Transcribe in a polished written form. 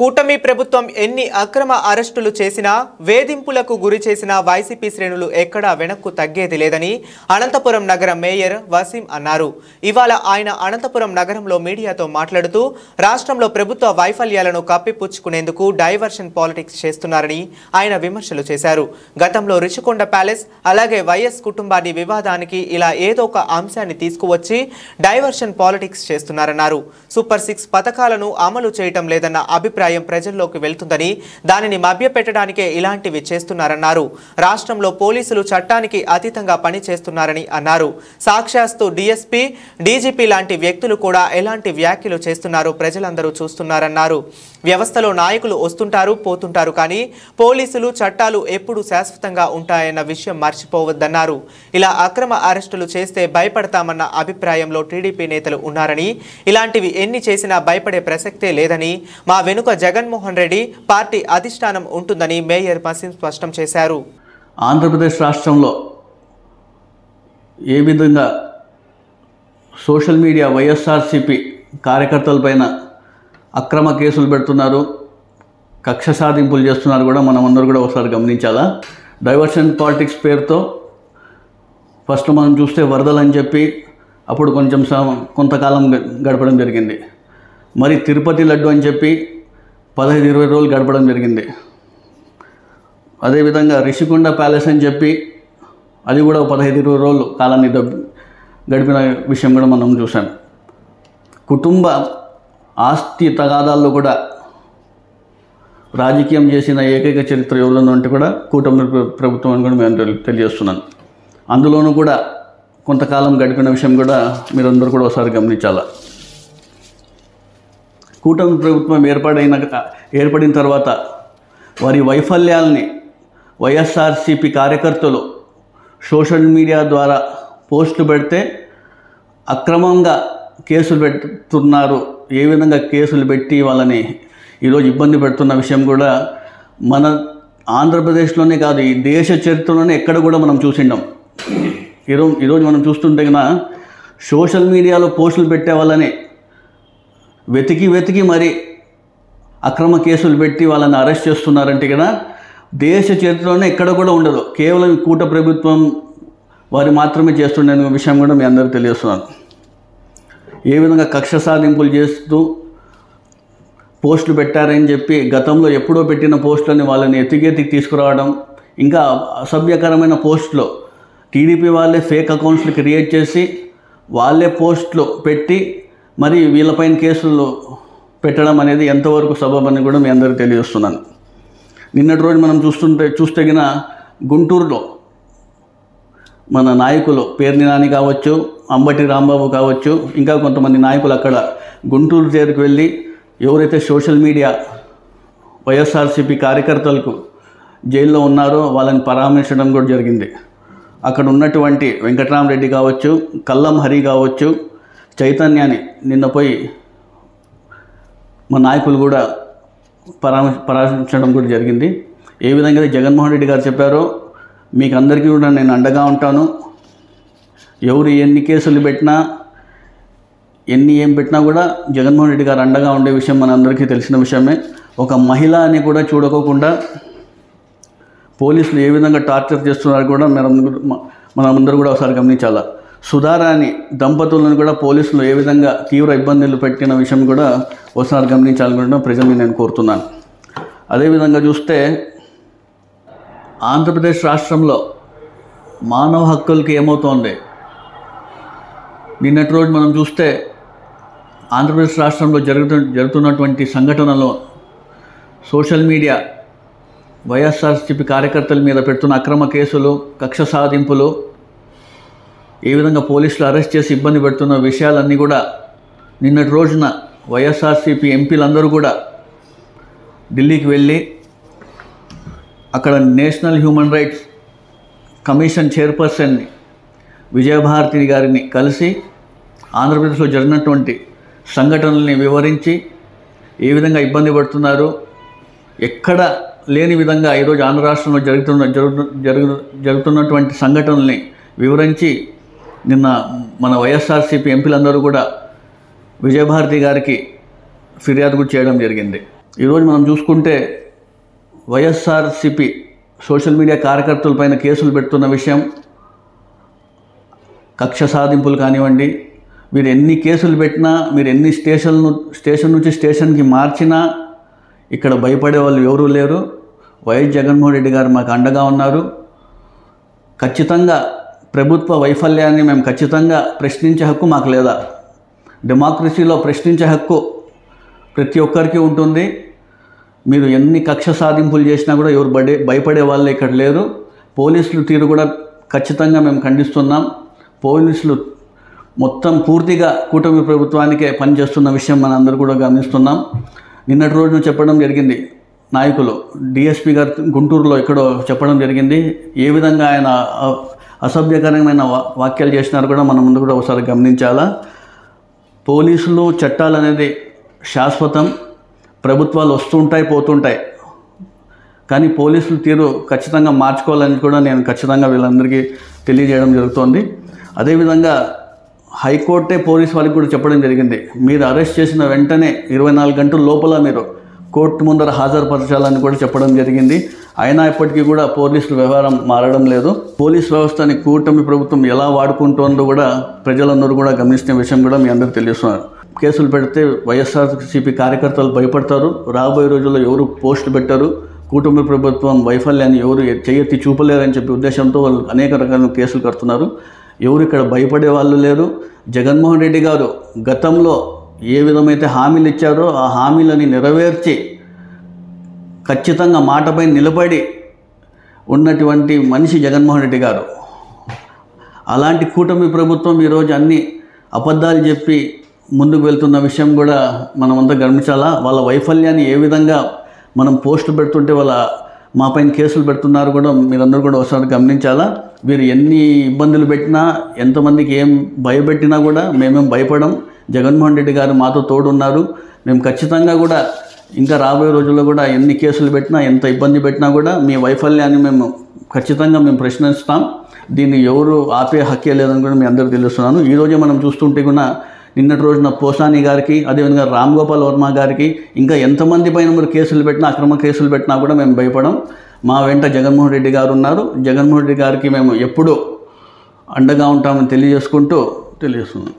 కూటమి ప్రభుత్వం ఎన్ని అక్రమ అరెస్టులు చేసినా వేధింపులకు గురి చేసిన వైసీపీ శ్రేణులు ఎక్కడా వెనక్కు తగ్గేది లేదని అనంతపురం నగర మేయర్ వసీం అన్నారు. ఇవాళ ఆయన అనంతపురం నగరంలో మీడియాతో మాట్లాడుతూ రాష్ట్రంలో ప్రభుత్వ వైఫల్యాలను కప్పిపుచ్చుకునేందుకు డైవర్షన్ పాలిటిక్స్ చేస్తున్నారని ఆయన విమర్శలు చేశారు. గతంలో రిషికొండ ప్యాలెస్ అలాగే వైఎస్ కుటుంబాన్ని వివాదానికి ఇలా ఏదో ఒక అంశాన్ని తీసుకువచ్చి డైవర్షన్ పాలిటిక్స్ చేస్తున్నారన్నారు. సూపర్ 6 పథకాలను అమలు చేయటం లేదన్న అభిప్రాయం ప్రజల్లోకి వెళ్తుందని దానిని మభ్యపెట్టడానికే ఇలాంటివి చేస్తున్నారన్నారు. రాష్ట్రంలో పోలీసులు చట్టానికి అతీతంగా పని చేస్తున్నారని అన్నారు. సాక్షాత్తు డీఎస్పీ, డీజీపీ లాంటి వ్యక్తులు కూడా ఎలాంటి వ్యాఖ్యలు చేస్తున్నారో ప్రజలందరూ చూస్తున్నారన్నారు. వ్యవస్థలో నాయకులు వస్తుంటారు పోతుంటారు, కానీ పోలీసులు చట్టాలు ఎప్పుడు శాశ్వతంగా ఉంటాయన్న విషయం మర్చిపోవద్దన్నారు. ఇలా అక్రమ అరెస్టులు చేస్తే భయపడతామన్న అభిప్రాయంలో టీడీపీ నేతలు ఉన్నారని, ఇలాంటివి ఎన్ని చేసినా భయపడే ప్రసక్తే లేదని, మా వెనుక జగన్మోహన్ రెడ్డి పార్టీ అధిష్టానం ఉంటుందని మేయర్ వసీం స్పష్టం చేశారు. ఆంధ్రప్రదేశ్ రాష్ట్రంలో ఏ విధంగా సోషల్ మీడియా వైఎస్ఆర్సీపీ కార్యకర్తలపైన అక్రమ కేసులు పెడుతున్నారు, కక్ష సాధింపులు చేస్తున్నారు కూడా మనం అందరూ కూడా ఒకసారి గమనించాలా. డైవర్షన్ పాలిటిక్స్ పేరుతో ఫస్ట్ మనం చూస్తే వరదలని చెప్పి అప్పుడు కొంతకాలం గడపడం జరిగింది. మరి తిరుపతి లడ్డు అని చెప్పి 15-20 రోజులు గడపడం జరిగింది. అదేవిధంగా రిషికొండ ప్యాలెస్ అని చెప్పి అది కూడా 15-20 రోజులు కాలాన్ని గడిపిన విషయం కూడా మనం చూసాం. కుటుంబ ఆస్తి తగాదాల్లో కూడా రాజకీయం చేసిన ఏకైక చరిత్ర ఎవరిలో అంటే కూడా కూటమి ప్రభుత్వం అని కూడా మేము తెలియజేస్తున్నాను. అందులోనూ కూడా కొంతకాలం గడిపిన విషయం కూడా మీరందరూ కూడా ఒకసారి గమనించాలా. కూటమి ప్రభుత్వం ఏర్పడిన తర్వాత వారి వైఫల్యాలని వైఎస్ఆర్సీపీ కార్యకర్తలు సోషల్ మీడియా ద్వారా పోస్టులు పెడితే అక్రమంగా కేసులు పెడుతున్నారు. ఏ విధంగా కేసులు పెట్టి వాళ్ళని ఈరోజు ఇబ్బంది పెడుతున్న విషయం కూడా మన ఆంధ్రప్రదేశ్లోనే కాదు, ఈ దేశ చరిత్రలోనే ఎక్కడ కూడా మనం చూసిండాం. ఈరోజు మనం చూస్తుంటే కన్నా సోషల్ మీడియాలో పోస్టులు పెట్టే వాళ్ళని వెతికి మరి అక్రమ కేసులు పెట్టి వాళ్ళని అరెస్ట్ చేస్తున్నారంటే కదా దేశ చరిత్రలోనే ఎక్కడ కూడా ఉండదు. కేవలం కూట ప్రభుత్వం వారు మాత్రమే చేస్తుండే విషయం కూడా మీ అందరికీ తెలియజేస్తున్నాను. ఏ విధంగా కక్ష సాధింపులు చేస్తూ పోస్టులు పెట్టారని చెప్పి గతంలో ఎప్పుడో పెట్టిన పోస్టులని వాళ్ళని ఎతికి తీసుకురావడం, ఇంకా అసభ్యకరమైన పోస్టులు టీడీపీ వాళ్ళే ఫేక్ అకౌంట్స్ని క్రియేట్ చేసి వాళ్ళే పోస్టులు పెట్టి మరి వీళ్ళపైన కేసులు పెట్టడం అనేది ఎంతవరకు సబబని కూడా మీ అందరికీ తెలియజేస్తున్నాను. నిన్నటి రోజు మనం చూస్తే గిన గుంటూరులో మన నాయకులు పేర్ని నాని కావచ్చు, అంబటి రాంబాబు కావచ్చు, ఇంకా కొంతమంది నాయకులు అక్కడ గుంటూరు చేరుకు వెళ్ళి ఎవరైతే సోషల్ మీడియా వైఎస్ఆర్సీపీ కార్యకర్తలకు జైల్లో ఉన్నారో వాళ్ళని పరామర్శించడం కూడా జరిగింది. అక్కడ ఉన్నటువంటి వెంకటరామరెడ్డి కావచ్చు, కల్లం హరి కావచ్చు, చైతన్యాన్ని నిన్న పోయి మా నాయకులు కూడా పరామర్శించడం కూడా జరిగింది. ఏ విధంగా జగన్మోహన్ రెడ్డి గారు చెప్పారో మీకు అందరికీ కూడా నేను అండగా ఉంటాను. ఎవరు ఎన్ని కేసులు పెట్టినా ఏం పెట్టినా కూడా జగన్మోహన్ రెడ్డి గారు అండగా ఉండే విషయం మనందరికీ తెలిసిన విషయమే. ఒక మహిళ అని కూడా చూడకోకుండా పోలీసులు ఏ విధంగా టార్చర్ చేస్తున్నారో కూడా మనమందరూ కూడా ఒకసారి గమనించాలా. సుధారాణి దంపతులను కూడా పోలీసులు ఏ విధంగా తీవ్ర ఇబ్బందులు పెట్టిన విషయం కూడా ఒకసారి గమనించాలనుకుంటున్నా ప్రజల్ని నేను కోరుతున్నాను. అదేవిధంగా చూస్తే ఆంధ్రప్రదేశ్ రాష్ట్రంలో మానవ హక్కులకి ఏమవుతోంది, నిన్నటి రోజు మనం చూస్తే ఆంధ్రప్రదేశ్ రాష్ట్రంలో జరుగుతున్నటువంటి సంఘటనలో సోషల్ మీడియా వైఎస్ఆర్సీపీ కార్యకర్తల మీద పెడుతున్న అక్రమ కేసులు, కక్ష సాధింపులు, ఏ విధంగా పోలీసులు అరెస్ట్ చేసి ఇబ్బంది పెడుతున్న విషయాలన్నీ కూడా నిన్నటి రోజున వైఎస్ఆర్సీపీ ఎంపీలందరూ కూడా ఢిల్లీకి వెళ్ళి అక్కడ national human rights commission chairperson Vijayabharathi గారిని కలిసి ఆంధ్రప్రదేశ్లో జరిగినటువంటి సంఘటనల్ని వివరించి ఏ విధంగా ఇబ్బంది పడుతున్నారు, ఎక్కడ లేని విధంగా ఈరోజు ఆంధ్ర రాష్ట్రంలో జరుగుతున్నటువంటి సంఘటనల్ని వివరించి నిన్న మన వైఎస్ఆర్సీపీ ఎంపీలందరూ కూడా విజయభారతి గారికి ఫిర్యాదు కూడా చేయడం జరిగింది. ఈరోజు మనం చూసుకుంటే వైఎస్ఆర్సిపి సోషల్ మీడియా కార్యకర్తలపైన కేసులు పెడుతున్న విషయం, కక్ష సాధింపులు కానివ్వండి, మీరు ఎన్ని కేసులు పెట్టినా, మీరు ఎన్ని స్టేషన్ నుంచి స్టేషన్కి మార్చినా ఇక్కడ భయపడే వాళ్ళు ఎవరూ లేరు. వైఎస్ జగన్మోహన్ రెడ్డి గారు మాకు అండగా ఉన్నారు. ఖచ్చితంగా ప్రభుత్వ వైఫల్యాన్ని మేము ఖచ్చితంగా ప్రశ్నించే హక్కు మాకు లేదా? డెమోక్రసీలో ప్రశ్నించే హక్కు ప్రతి ఒక్కరికి ఉంటుంది. మీరు ఎన్ని కక్ష సాధింపులు చేసినా కూడా ఎవరు భయపడే వాళ్ళు ఇక్కడ లేరు. పోలీసులు తీరు కూడా ఖచ్చితంగా మేము ఖండిస్తున్నాం. పోలీసులు మొత్తం పూర్తిగా కూటమి ప్రభుత్వానికే పనిచేస్తున్న విషయం మనందరూ కూడా గమనిస్తున్నాం. నిన్నటి రోజున చెప్పడం జరిగింది, నాయకులు డిఎస్పీ గారు గుంటూరులో ఎక్కడో చెప్పడం జరిగింది. ఏ విధంగా ఆయన అసభ్యకరమైన వాక్యాలు చేసినారు కూడా మనం ముందు కూడా ఒకసారి గమనించాలా. పోలీసులు చట్టాలు అనేది శాశ్వతం, ప్రభుత్వాలు వస్తుంటాయి పోతుంటాయి, కానీ పోలీసులు తీరు ఖచ్చితంగా మార్చుకోవాలని కూడా నేను ఖచ్చితంగా వీళ్ళందరికీ తెలియజేయడం జరుగుతోంది. అదేవిధంగా హైకోర్టే పోలీసు వాళ్ళకి కూడా చెప్పడం జరిగింది, మీరు అరెస్ట్ చేసిన వెంటనే 24 గంటల లోపల మీరు కోర్టు ముందర హాజరుపరచాలని కూడా చెప్పడం జరిగింది. అయినా ఇప్పటికీ కూడా పోలీసుల వ్యవహారం మారడం లేదు. పోలీస్ వ్యవస్థని కూటమి ప్రభుత్వం ఎలా వాడుకుంటుందో కూడా ప్రజలందరూ కూడా గమనిస్తున్న విషయం కూడా మీ అందరికీ తెలియస్తున్నారు. కేసులు పెడితే వైఎస్ఆర్సీపీ కార్యకర్తలు భయపడతారు. రాబోయే రోజుల్లో ఎవరు పోస్టులు పెట్టారు, కూటమి ప్రభుత్వం వైఫల్యాన్ని ఎవరు చేయెత్తి చూపలేరని చెప్పి ఉద్దేశంతో వాళ్ళు అనేక రకాల కేసులు కడుతున్నారు. ఎవరు ఇక్కడ భయపడే వాళ్ళు లేరు. జగన్మోహన్ రెడ్డి గారు గతంలో ఏ విధమైతే హామీలు ఇచ్చారో ఆ హామీలని నెరవేర్చి ఖచ్చితంగా మాటపై నిలబడి ఉన్నటువంటి మనిషి జగన్మోహన్ రెడ్డి గారు. అలాంటి కూటమి ప్రభుత్వం ఈరోజు అన్ని అబద్ధాలు చెప్పి ముందుకు వెళ్తున్న విషయం కూడా మనమంతా గమనించాలా. వాళ్ళ వైఫల్యాన్ని ఏ విధంగా మనం పోస్టులు పెడుతుంటే వాళ్ళ మా పైన కేసులు పెడుతున్నారు కూడా మీరందరూ కూడా ఒకసారి గమనించాలా. వీరు ఎన్ని ఇబ్బందులు పెట్టినా, ఎంతమందికి ఏం భయపెట్టినా కూడా మేమేం భయపడం. జగన్మోహన్ రెడ్డి గారు మాతో తోడున్నారు. మేము ఖచ్చితంగా కూడా ఇంకా రాబోయే రోజుల్లో కూడా ఎన్ని కేసులు పెట్టినా, ఎంత ఇబ్బంది పెట్టినా కూడా మీ వైఫల్యాన్ని మేము ఖచ్చితంగా ప్రశ్నిస్తాం. దీన్ని ఎవరు ఆపే హక్కే లేదని కూడా మీ అందరికీ తెలుస్తున్నాను. ఈరోజే మనం చూస్తుంటే కూడా నిన్నటి రోజున పోసాని గారికి, అదేవిధంగా రామ్ గోపాల్ వర్మ గారికి, ఇంకా ఎంతమంది పైన మీరు కేసులు పెట్టినా, అక్రమ కేసులు పెట్టినా కూడా మేము భయపడం. మా వెంట జగన్మోహన్ రెడ్డి గారు ఉన్నారు. జగన్మోహన్ రెడ్డి గారికి మేము ఎప్పుడూ అండగా ఉంటామని తెలియజేస్తున్నాం.